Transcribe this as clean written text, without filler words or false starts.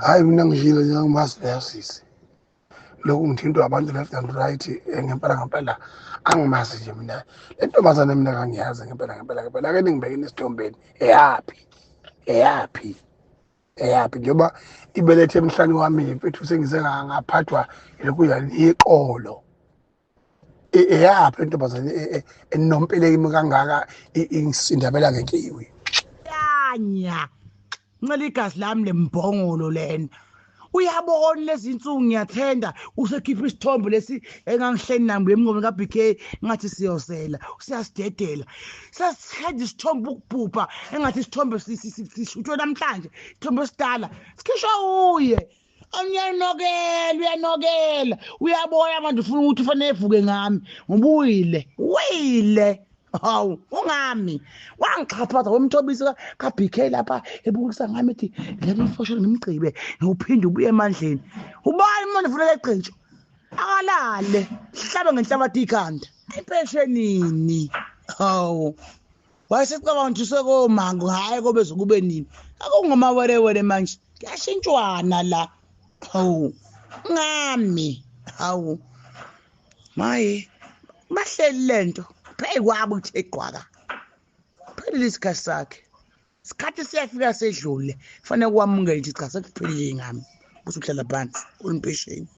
Hayi mina ngishilo njengoMaster lokhu ngithintwa abantu left and right ngempela angimazi nje mina le ntombazane mina kangiyazi ngempela ake ningibeke nesithombeni eyaphi njengoba ibelethe emhlani wami mfethu sengize ngaphathwa lokhu iqolo eyaphi intombazane enompeleki kimi kangaka ingisindabela ngekiwi yanya ncela igazi lami lembongolo lena uyabona lezi insuku ngiyathenda usekhipha isithombe lesi engangihleni nambe emngome kaBK ngathi siyosela usiyasidedela sasithenda isithombe ukubhubha engathi isithombe sishuthwe namhlanje isithombe esidala sikhishwa uye uyanokela uyabona manje ufuna ukuthi ufanele evuke ngami ngoba uyile hawu ungami wangixhaphaza wemthobisi kaBK lapha ebukisa ngami ethi ngeke ngifoshe ngimgcibe ngiwuphinde ubuye emandleni ubani manje ufuna leqhetsho akalale sihlabe ngenhlabathi ikhanda empeshenini hawu wayesicabanga ukuthi sekomango hayi kobe zokube nini akungamawerewere manje kuyashintshwana la hawu ngami hawu maye bahleli lento phekwabo uthe qwaka phelile isikhathi sakhe isikhathi siyafika sedlule kufanele kwamukele ukuthi cha sekuphelile ngami ukuthi uhlala phansi unimpesheni